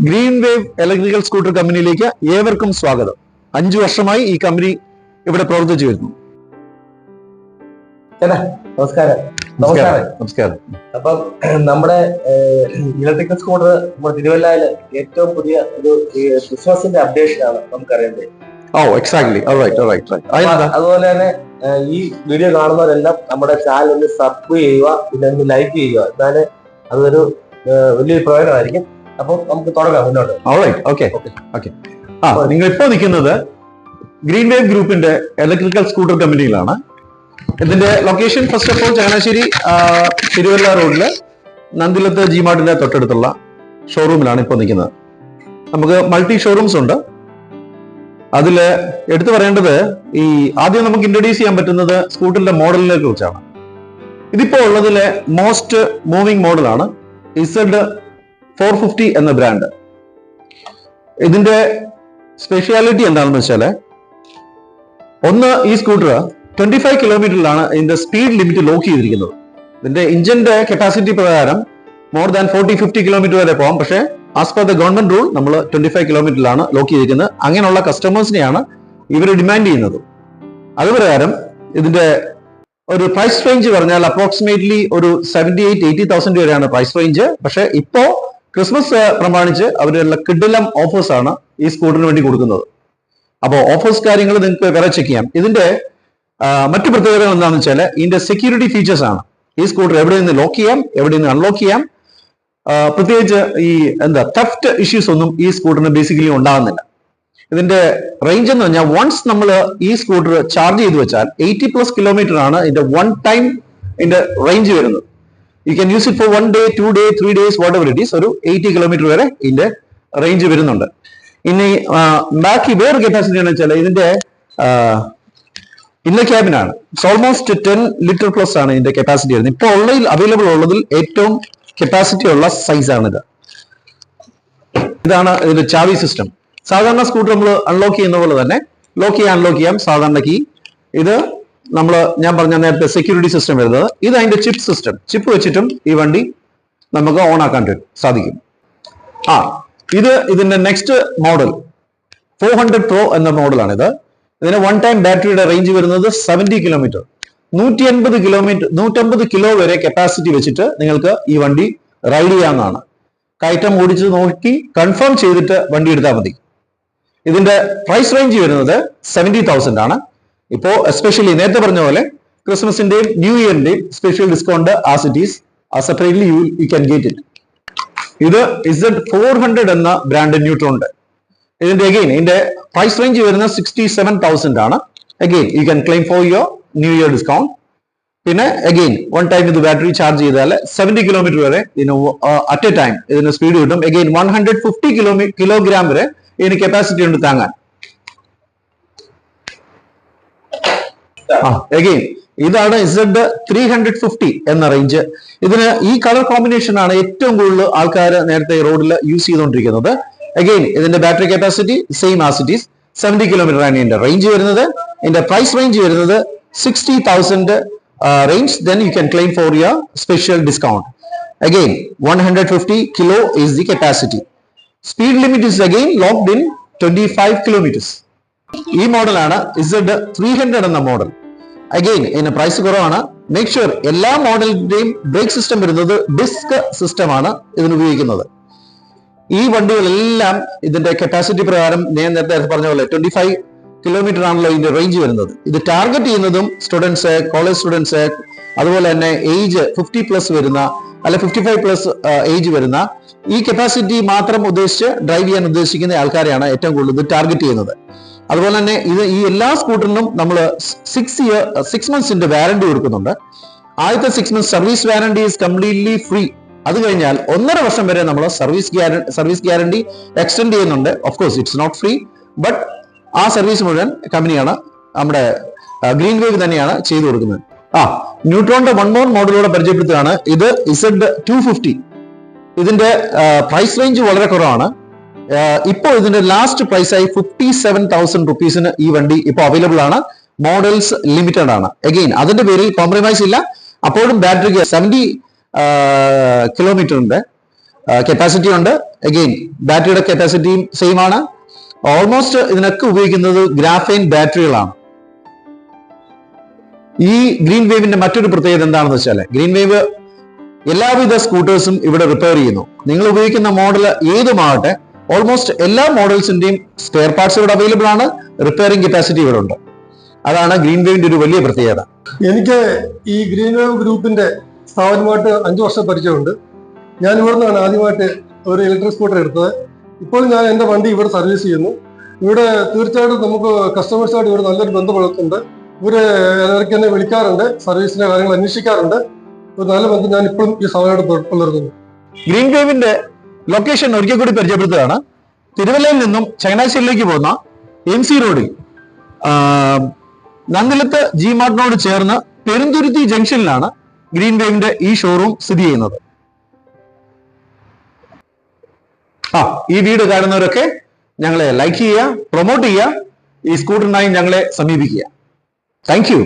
Green wave electrical scooter കമ്പനിയിലേക്ക് ഏവർക്കും സ്വാഗതം. 5 വർഷമായി ഈ കമ്പനി ഇവിടെ പ്രവർത്തിച്ചു വരുന്നു. നമസ്കാരം. നമസ്കാരം. അപ്പം നമ്മുടെ ഇലക്ട്രിക്കൽ സ്കൂട്ടർ നമ്മുടെ തിരുവല്ലയില് ഏറ്റവും പുതിയ ഒരു ക്രിസ്മസിന്റെ അപ്ഡേഷൻ ആണ് നമുക്കറിയേണ്ടത്. അതുപോലെ തന്നെ ഈ വീഡിയോ കാണുന്നവരെല്ലാം നമ്മുടെ ചാനൽ ഒന്ന് സബ്സ്ക്രൈബ് ചെയ്യുക, പിന്നെ ഒന്ന് ലൈക്ക് ചെയ്യുക. എന്നാല് അതൊരു വലിയൊരു പ്രയോജനമായിരിക്കും. അപ്പം നമുക്ക് തുടങ്ങാം മുന്നോട്ട്. നിങ്ങൾ ഇപ്പോൾ നിൽക്കുന്നത് ഗ്രീൻ വേവ് ഗ്രൂപ്പിന്റെ ഇലക്ട്രിക്കൽ സ്കൂട്ടർ കമ്പനിയിലാണ്. ഇതിന്റെ location first of all Changanassery Thiruvalla റോഡില് നന്ദിലത്ത് ജിമാർട്ടിന്റെ തൊട്ടടുത്തുള്ള ഷോറൂമിലാണ് ഇപ്പോൾ നിൽക്കുന്നത്. നമുക്ക് മൾട്ടി ഷോറൂംസ് ഉണ്ട്. അതില് എടുത്തു പറയേണ്ടത് ആദ്യം നമുക്ക് ഇൻട്രൊഡ്യൂസ് ചെയ്യാൻ പറ്റുന്നത് സ്കൂട്ടറിന്റെ മോഡലിനെ കുറിച്ചാണ്. ഇതിപ്പോ ഉള്ളതിലെ മോസ്റ്റ് മൂവിംഗ് മോഡലാണ് Z450 എന്ന ബ്രാൻഡ്. ഇതിന്റെ സ്പെഷ്യാലിറ്റി എന്താണെന്ന് വെച്ചാല്, ഒന്ന്, ഈ സ്കൂട്ടർ 25 കിലോമീറ്ററിലാണ് ഇതിന്റെ സ്പീഡ് ലിമിറ്റ് ലോക്ക് ചെയ്തിരിക്കുന്നത്. ഇതിന്റെ ഇഞ്ചിന്റെ കപ്പാസിറ്റി പ്രകാരം മോർ ദാൻ 40-50 കിലോമീറ്റർ വരെ പോകാം. പക്ഷേ as per the government rule നമ്മൾ 25 കിലോമീറ്ററിലാണ് ലോക്ക് ചെയ്തിരിക്കുന്നത്. അങ്ങനെയുള്ള കസ്റ്റമേഴ്സിനെയാണ് ഇവർ ഡിമാൻഡ് ചെയ്യുന്നത്. അതുപ്രകാരം ഇതിന്റെ ഒരു പ്രൈസ് റേഞ്ച് പറഞ്ഞാൽ അപ്രോക്സിമേറ്റ്ലി ഒരു 78,000-80,000 വരെയാണ് പ്രൈസ് റേഞ്ച്. പക്ഷെ ഇപ്പോ ക്രിസ്മസ് പ്രമാണിച്ച് അവരുള്ള കിഡിലം ഓഫേഴ്സ് ആണ് ഈ സ്കൂട്ടറിന് വേണ്ടി കൊടുക്കുന്നത്. അപ്പോൾ ഓഫേഴ്സ് കാര്യങ്ങൾ നിങ്ങൾക്ക് വേറെ ചെക്ക് ചെയ്യാം. ഇതിന്റെ മറ്റു പ്രത്യേകതകൾ എന്താണെന്ന് വെച്ചാൽ ഇതിന്റെ സെക്യൂരിറ്റി ഫീച്ചേഴ്സ് ആണ്. ഈ സ്കൂട്ടർ എവിടെ നിന്ന് ലോക്ക് ചെയ്യാം, എവിടെ നിന്ന് അൺലോക്ക് ചെയ്യാം. പ്രത്യേകിച്ച് തെഫ്റ്റ് ഇഷ്യൂസ് ഒന്നും ഈ സ്കൂട്ടറിന് ബേസിക്കലി ഉണ്ടാകുന്നില്ല. ഇതിന്റെ റേഞ്ച് എന്ന് പറഞ്ഞാൽ വൺസ് നമ്മൾ ഈ സ്കൂട്ടർ ചാർജ് ചെയ്ത് വെച്ചാൽ 80+ കിലോമീറ്റർ ആണ് ഇതിന്റെ വൺ ടൈം ഇതിന്റെ റേഞ്ച് വരുന്നത്. You can use it for 1 day, 2 days, 3 days, what ever it is. ഒരു 80 കിലോമീറ്റർ വരെ ഇതിന്റെ റേഞ്ച് വരുന്നുണ്ട്. ഇനി ബാക്കി വേറെ കപ്പാസിറ്റി എന്ന് വെച്ചാൽ ഇതിന്റെ ഇന്നർ ക്യാബിനാണ്. ഓൾമോസ്റ്റ് 10 ലിറ്റർ പ്ലസ് ആണ് ഇതിന്റെ കപ്പാസിറ്റി വരുന്നത്. ഇപ്പോൾ ഉള്ളതിൽ അവൈലബിൾ ഉള്ളതിൽ ഏറ്റവും കപ്പാസിറ്റി ഉള്ള സൈസ് ആണിത്. ഇതാണ് ഇതിന്റെ ചാവി സിസ്റ്റം. സാധാരണ സ്കൂട്ടർ നമ്മൾ അൺലോക്ക് ചെയ്യുന്ന പോലെ തന്നെ ലോക്ക് ചെയ്യാൻ അൺലോക്ക് ചെയ്യാം സാധാരണ കീ. ഇത് ഞാൻ പറഞ്ഞ നേരത്തെ സെക്യൂരിറ്റി സിസ്റ്റം വരുന്നത്. ഇത് അതിന്റെ ചിപ്പ് സിസ്റ്റം. ചിപ്പ് വെച്ചിട്ടും ഈ വണ്ടി നമുക്ക് ഓൺ ആക്കാൻ സാധിക്കും. ഇത് ഇതിന്റെ നെക്സ്റ്റ് മോഡൽ 400 Pro എന്ന മോഡലാണിത്. ഇതിന് വൺ ടൈം ബാറ്ററിയുടെ റേഞ്ച് വരുന്നത് 70 കിലോമീറ്റർ. 150 കിലോ വരെ കപ്പാസിറ്റി വെച്ചിട്ട് നിങ്ങൾക്ക് ഈ വണ്ടി റൈഡ് ചെയ്യാവുന്നതാണ്. കയറ്റം ഓടിച്ച് നോക്കി കൺഫേം ചെയ്തിട്ട് വണ്ടി എടുത്താൽ മതി. ഇതിന്റെ പ്രൈസ് റേഞ്ച് വരുന്നത് 70,000 ആണ്. ഇപ്പോ എസ്പെഷ്യലി നേരത്തെ പറഞ്ഞ പോലെ ക്രിസ്മസിന്റെയും ന്യൂ ഇയറിന്റെയും special discount as it is separately you can get it. ഇത് Z400 എന്ന ബ്രാൻഡ് ന്യൂട്രോണിന്റെ. ഇതിന്റെ പ്രൈസ് റേഞ്ച് വരുന്നത് 67,000 ആണ്. Again you can claim for your new year discount. പിന്നെ അഗെയിൻ വൺ ടൈം ഇത് ബാറ്ററി ചാർജ് ചെയ്താൽ 70 കിലോമീറ്റർ വരെ ഇതിന് അറ്റ് എ ടൈം ഇതിന് സ്പീഡ് കിട്ടും. അഗെയിൻ 150 കിലോഗ്രാം വരെ ഇതിന് കപ്പാസിറ്റി ഉണ്ട് താങ്ങാൻ. അഗെയിൻ ഇതാണ് Z350 എന്ന റേഞ്ച്. ഇതിന് ഈ കളർ കോമ്പിനേഷൻ ആണ് ഏറ്റവും കൂടുതൽ ആൾക്കാർ നേരത്തെ റോഡിൽ യൂസ് ചെയ്തുകൊണ്ടിരിക്കുന്നത്. അഗെയിൻ ഇതിന്റെ battery capacity same as it is 70 kilometre ആണ് ഇതിന്റെ റേഞ്ച് വരുന്നത്. ഇതിന്റെ പ്രൈസ് റേഞ്ച് വരുന്നത് 60,000 range. Then you can claim for your special discount. Again 150 kilo is the capacity. Speed limit is again locked in 25 kilometers. ഈ മോഡലാണ് Z300 എന്ന model. Again ഇതിന് price കുറവാണ്. മേക്ക് ഷുവർ എല്ലാ മോഡലിന്റെയും ബ്രേക്ക് സിസ്റ്റം വരുന്നത് disk system ആണ് ഇതിന് ഉപയോഗിക്കുന്നത്. ഈ വണ്ടികളെല്ലാം ഇതിന്റെ കപ്പാസിറ്റി പ്രകാരം ഞാൻ നേരത്തെ പറഞ്ഞ പോലെ 25 കിലോമീറ്റർ ആണല്ലോ ഇതിന്റെ റേഞ്ച് വരുന്നത്. ഇത് ടാർഗറ്റ് ചെയ്യുന്നതും സ്റ്റുഡൻസ്, കോളേജ് സ്റ്റുഡൻസ്, അതുപോലെ തന്നെ ഏജ് 50+ വരുന്ന അല്ലെ 55+ ഏജ് വരുന്ന ഈ കപ്പാസിറ്റി മാത്രം ഉദ്ദേശിച്ച് ഡ്രൈവ് ചെയ്യാൻ ഉദ്ദേശിക്കുന്ന ആൾക്കാരെയാണ് ഏറ്റവും കൂടുതൽ ഇത് ടാർഗറ്റ് ചെയ്യുന്നത്. അതുപോലെ തന്നെ ഈ എല്ലാ സ്കൂട്ടറിനും നമ്മൾ 6 months വാറന്റി കൊടുക്കുന്നുണ്ട്. ആദ്യത്തെ 6 months service warranty is completely free. അത് കഴിഞ്ഞാൽ 1.5 വർഷം വരെ നമ്മൾ സർവീസ് ഗ്യാരണ്ടി എക്സ്റ്റെൻഡ് ചെയ്യുന്നുണ്ട്. Of course it's not free, but ആ സർവീസ് മുഴുവൻ കമ്പനിയാണ്, നമ്മുടെ ഗ്രീൻ വേവ് തന്നെയാണ് ചെയ്തു കൊടുക്കുന്നത്. ന്യൂട്രോണിന്റെ 1 more മോഡലൂടെ പരിചയപ്പെടുത്തുകയാണ്. ഇത് Z250. ഇതിന്റെ പ്രൈസ് റേഞ്ച് വളരെ കുറവാണ്. ഇപ്പോൾ ഇതിന്റെ ലാസ്റ്റ് പ്രൈസായി 57,000 rupeesന് ഈ വണ്ടി ഇപ്പോൾ അവൈലബിൾ ആണ്. മോഡൽസ് ലിമിറ്റഡ് ആണ്. അഗെയിൻ അതിന്റെ പേരിൽ കോംപ്രമൈസ് ഇല്ല. അപ്പോഴും ബാറ്ററിക്ക് 70 കിലോമീറ്ററിന്റെ കപ്പാസിറ്റി ഉണ്ട്. അഗെയിൻ ബാറ്ററിയുടെ കപ്പാസിറ്റിയും സെയിം ആണ്. ഓൾമോസ്റ്റ് ഇതിനൊക്കെ ഉപയോഗിക്കുന്നത് ഗ്രാഫൈൻ ബാറ്ററികളാണ്. ഈ ഗ്രീൻ വേവിന്റെ മറ്റൊരു പ്രത്യേകത എന്താണെന്ന് വെച്ചാൽ, ഗ്രീൻ വേവ് എല്ലാവിധ സ്കൂട്ടേഴ്സും ഇവിടെ റിപ്പയർ ചെയ്യുന്നു. നിങ്ങൾ ഉപയോഗിക്കുന്ന മോഡൽ ഏതുമാകട്ടെ, ഓൾമോസ്റ്റ് എല്ലാ മോഡൽസിന്റെയും സ്പെയർ പാർട്സ് ഇവിടെ അവൈലബിൾ ആണ്. റിപ്പയറിംഗ് കപ്പാസിറ്റി ഇവിടെ ഉണ്ട്. അതാണ് ഗ്രീൻ വേവിന്റെ ഒരു വലിയ പ്രത്യേകത. എനിക്ക് ഈ ഗ്രീൻ വേവ് ഗ്രൂപ്പിന്റെ സ്ഥാപനമായിട്ട് 5 വർഷം പരിചയമുണ്ട്. ഞാൻ ഇവിടെ നിന്നാണ് ആദ്യമായിട്ട് ഒരു ഇലക്ട്രിക് സ്കൂട്ടർ എടുത്തത്. ഇപ്പോൾ ഞാൻ എൻ്റെ വണ്ടി ഇവിടെ സർവീസ് ചെയ്യുന്നു. ഇവിടെ തീർച്ചയായിട്ടും നമുക്ക് കസ്റ്റമേഴ്സായിട്ട് ഇവിടെ നല്ലൊരു ബന്ധം പുലർത്തുന്നുണ്ട്. ഇവര് ഇടയ്ക്ക് എന്നെ വിളിക്കാറുണ്ട്, സർവീസിന്റെ കാര്യങ്ങൾ അന്വേഷിക്കാറുണ്ട്. ഒരു നല്ല ബന്ധം ഞാൻ ഇപ്പോഴും ഈ സമയത്ത് പുലർത്തുന്നു. ഗ്രീൻ വേവിന്റെ ലൊക്കേഷൻ ഒരിക്കൽ കൂടി പരിചയപ്പെടുത്തുകയാണ്. തിരുവല്ലയിൽ നിന്നും ചങ്ങനാശ്ശേരിയിലേക്ക് പോകുന്ന MC റോഡിൽ നന്ദിലത്ത് ജി മാർട്ടിനോട് ചേർന്ന് പെരുന്തുരുത്തി ജംഗ്ഷനിലാണ് ഗ്രീൻ വേവിന്റെ ഈ ഷോറൂം സ്ഥിതി ചെയ്യുന്നത്. ഈ വീഡിയോ കാണുന്നവരൊക്കെ ഞങ്ങളെ ലൈക്ക് ചെയ്യുക, പ്രൊമോട്ട് ചെയ്യുക, ഈ സ്കൂട്ടറിനായി ഞങ്ങളെ സമീപിക്കുക. Thank you.